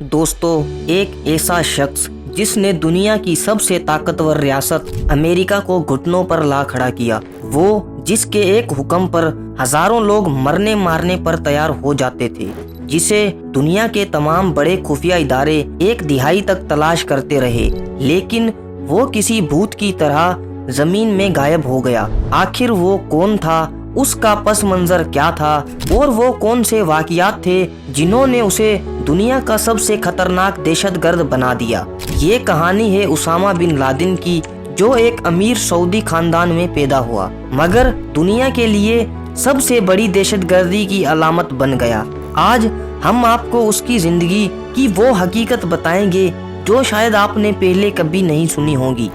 दोस्तों, एक ऐसा शख्स जिसने दुनिया की सबसे ताकतवर रियासत अमेरिका को घुटनों पर ला खड़ा किया, वो जिसके एक हुक्म पर हजारों लोग मरने मारने पर तैयार हो जाते थे, जिसे दुनिया के तमाम बड़े खुफिया इदारे एक दिहाई तक तलाश करते रहे, लेकिन वो किसी भूत की तरह जमीन में गायब हो गया। आखिर वो कौन था, उसका पस मंजर क्या था और वो कौन से वाकयात थे जिन्होंने उसे दुनिया का सबसे खतरनाक दहशतगर्द बना दिया। ये कहानी है उसामा बिन लादेन की, जो एक अमीर सऊदी खानदान में पैदा हुआ मगर दुनिया के लिए सबसे बड़ी दहशतगर्दी की अलामत बन गया। आज हम आपको उसकी जिंदगी की वो हकीकत बताएंगे जो शायद आपने पहले कभी नहीं सुनी होगी।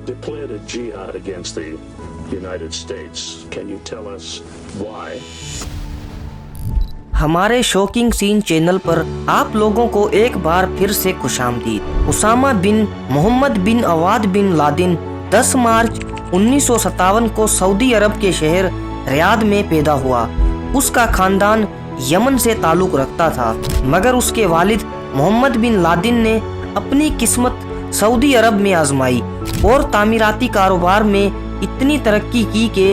Declared a jihad against the United States. Can you tell us why? हमारे शॉकिंग सीन चैनल पर आप लोगों को एक बार फिर से खुशामदीद। उसामा बिन मोहम्मद बिन अवाद बिन लादेन 10 मार्च 1957 को सऊदी अरब के शहर रियाद में पैदा हुआ। उसका खानदान यमन से ताल्लुक रखता था, मगर उसके वालिद मोहम्मद बिन लादेन ने अपनी किस्मत सऊदी अरब में आजमाई और तामीराती कारोबार में इतनी तरक्की की कि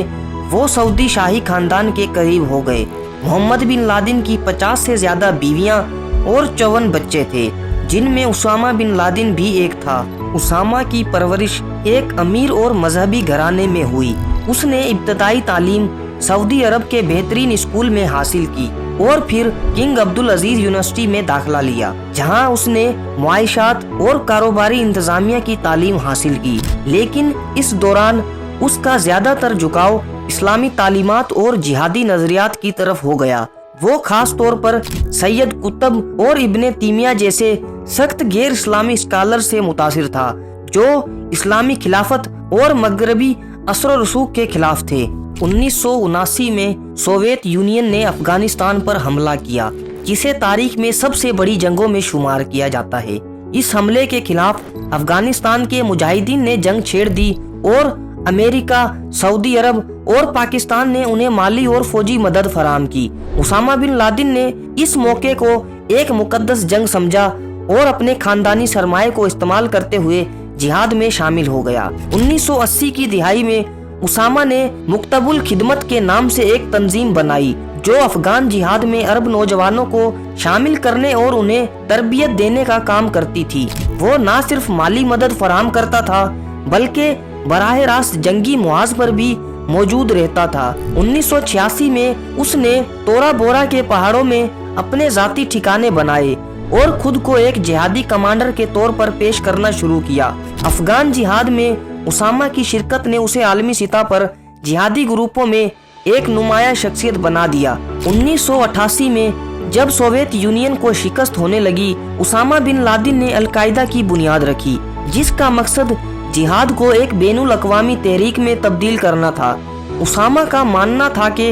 वो सऊदी शाही खानदान के करीब हो गए। मोहम्मद बिन लादेन की 50 से ज्यादा बीवियां और 54 बच्चे थे, जिनमें उसामा बिन लादेन भी एक था। उसामा की परवरिश एक अमीर और मजहबी घराने में हुई। उसने इब्तदाई तालीम सऊदी अरब के बेहतरीन स्कूल में हासिल की और फिर किंग अब्दुल अजीज यूनिवर्सिटी में दाखिला लिया, जहां उसने मुआइशात और कारोबारी इंतजामिया की तालीम हासिल की। लेकिन इस दौरान उसका ज्यादातर झुकाव इस्लामी तालीमात और जिहादी नजरियात की तरफ हो गया। वो खास तौर पर सैयद कुतुब और इब्ने तीमिया जैसे सख्त गैर इस्लामी स्कॉलर से मुतासिर था, जो इस्लामी खिलाफत और मगरबी असर रसूख के खिलाफ थे। 1979 में सोवियत यूनियन ने अफगानिस्तान पर हमला किया, जिसे तारीख में सबसे बड़ी जंगों में शुमार किया जाता है। इस हमले के खिलाफ अफगानिस्तान के मुजाहिदीन ने जंग छेड़ दी और अमेरिका, सऊदी अरब और पाकिस्तान ने उन्हें माली और फौजी मदद फराहम की। उसामा बिन लादेन ने इस मौके को एक मुकद्दस जंग समझा और अपने खानदानी सरमाए को इस्तेमाल करते हुए जिहाद में शामिल हो गया। 1980 की दिहाई में उसामा ने मुक्तबुल खिदमत के नाम से एक तंजीम बनाई, जो अफगान जिहाद में अरब नौजवानों को शामिल करने और उन्हें तरबियत देने का काम करती थी। वो न सिर्फ माली मदद फराहम करता था, बल्कि बराह रास्त जंगी मुआज पर भी मौजूद रहता था। 1986 में उसने तोरा बोरा के पहाड़ों में अपने जाती ठिकाने बनाए और खुद को एक जिहादी कमांडर के तौर पर पेश करना शुरू किया। अफगान जिहाद में उसामा की शिरकत ने उसे आलमी सतह पर जिहादी ग्रुपों में एक नुमाया शख्सियत बना दिया। 1988 में जब सोवियत यूनियन को शिकस्त होने लगी, उसामा बिन लादेन ने अलकायदा की बुनियाद रखी, जिसका मकसद जिहाद को एक बैनुल अक़वामी तहरीक में तब्दील करना था। उसामा का मानना था कि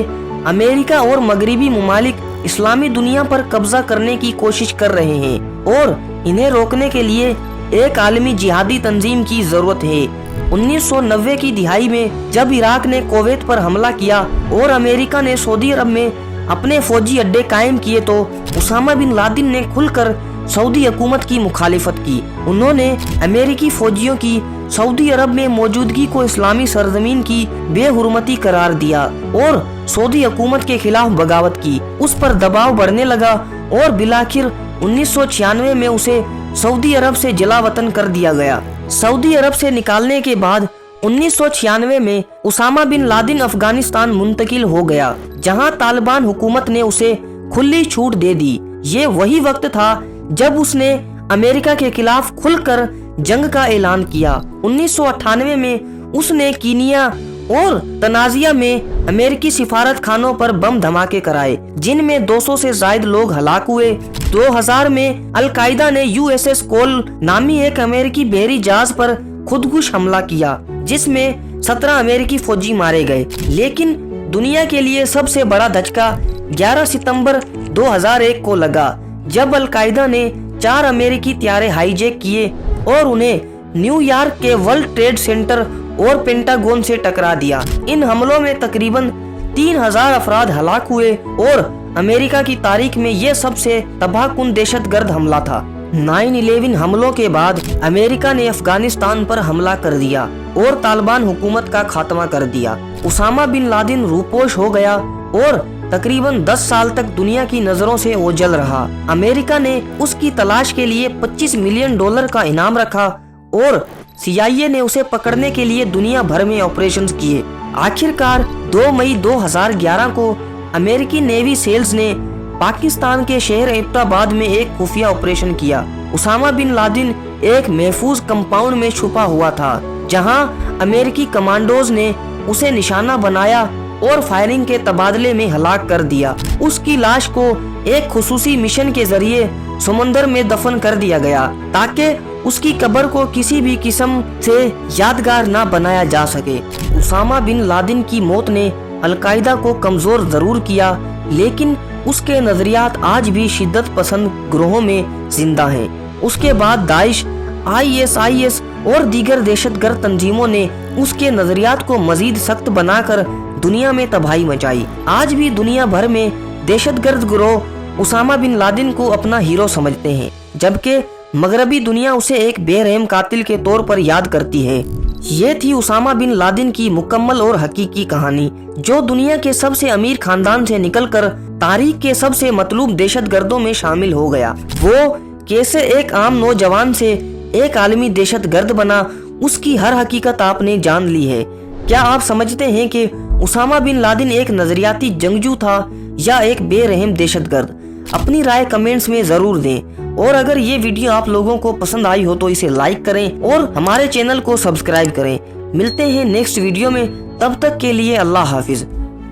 अमेरिका और मगरबी मुमालिक इस्लामी दुनिया पर कब्जा करने की कोशिश कर रहे हैं और इन्हें रोकने के लिए एक आलमी जिहादी तंजीम की जरूरत है। 1990 की दिहाई में जब इराक ने कुवैत पर हमला किया और अमेरिका ने सऊदी अरब में अपने फौजी अड्डे कायम किए, तो उसामा बिन लादेन ने खुलकर सऊदी हुकूमत की मुखालिफत की। उन्होंने अमेरिकी फौजियों की सऊदी अरब में मौजूदगी को इस्लामी सरजमीन की बेहुरमती करार दिया और सऊदी हुकूमत के खिलाफ बगावत की। उस पर दबाव बढ़ने लगा और बिलाखिर 1996 में उसे सऊदी अरब से जला वतन कर दिया गया। सऊदी अरब से निकालने के बाद 1996 में उसामा बिन लादेन अफगानिस्तान मुंतकिल हो गया, जहां तालिबान हुकूमत ने उसे खुली छूट दे दी। ये वही वक्त था जब उसने अमेरिका के खिलाफ खुलकर जंग का ऐलान किया। 1998 में उसने कीनिया और तनाजिया में अमेरिकी सिफारत खानों पर बम धमाके कराए, जिनमें 200 से ज्यादा लोग हलाक हुए। 2000 में अलकायदा ने USS कोल नामी एक अमेरिकी बहरी जहाज पर खुदकुश हमला किया, जिसमें 17 अमेरिकी फौजी मारे गए। लेकिन दुनिया के लिए सबसे बड़ा धचका 11 सितंबर 2001 को लगा, जब अलकायदा ने 4 अमेरिकी त्यारे हाईजैक किए और उन्हें न्यूयॉर्क के वर्ल्ड ट्रेड सेंटर और पेंटागन से टकरा दिया। इन हमलों में तकरीबन 3000 अफराद हलाक हुए और अमेरिका की तारीख में ये सबसे तबाहकुन दहशतगर्द हमला था। 9/11 हमलों के बाद अमेरिका ने अफगानिस्तान पर हमला कर दिया और तालिबान हुकूमत का खात्मा कर दिया। उसामा बिन लादेन रूपोश हो गया और तकरीबन 10 साल तक दुनिया की नजरों से ओझल रहा। अमेरिका ने उसकी तलाश के लिए $25 मिलियन का इनाम रखा और CIA ने उसे पकड़ने के लिए दुनिया भर में ऑपरेशंस किए। आखिरकार 2 मई 2011 को अमेरिकी नेवी सेल्स ने पाकिस्तान के शहर एबटाबाद में एक खुफिया ऑपरेशन किया। उसामा बिन लादेन एक महफूज कंपाउंड में छुपा हुआ था, जहां अमेरिकी कमांडोज ने उसे निशाना बनाया और फायरिंग के तबादले में हलाक कर दिया। उसकी लाश को एक खुसूसी मिशन के जरिए समुंदर में दफन कर दिया गया ताकि उसकी कब्र को किसी भी किस्म से यादगार ना बनाया जा सके। उसामा बिन लादेन की मौत ने अलकायदा को कमजोर जरूर किया, लेकिन उसके नजरियात आज भी शिद्दत पसंद ग्रोहों में जिंदा हैं। उसके बाद दाइश, ISIS और दीगर दहशतगर्द तंजीमों ने उसके नजरियात को मजीद सख्त बनाकर दुनिया में तबाही मचाई। आज भी दुनिया भर में दहशतगर्द गिरोह उसामा बिन लादेन को अपना हीरो समझते हैं, जबकि मगरबी दुनिया उसे एक बेरहम कातिल के तौर पर याद करती है। ये थी उसामा बिन लादेन की मुकम्मल और हकीकी कहानी, जो दुनिया के सबसे अमीर खानदान से निकलकर तारीख के सबसे मतलूब दहशतगर्दों में शामिल हो गया। वो कैसे एक आम नौजवान से एक आलमी दहशतगर्द बना, उसकी हर हकीकत आपने जान ली है। क्या आप समझते हैं कि उसामा बिन लादेन एक नजरियाती जंगजू था या एक बेरहम दहशतगर्द? अपनी राय कमेंट्स में जरूर दें, और अगर ये वीडियो आप लोगों को पसंद आई हो तो इसे लाइक करें और हमारे चैनल को सब्सक्राइब करें। मिलते हैं नेक्स्ट वीडियो में, तब तक के लिए अल्लाह हाफिज।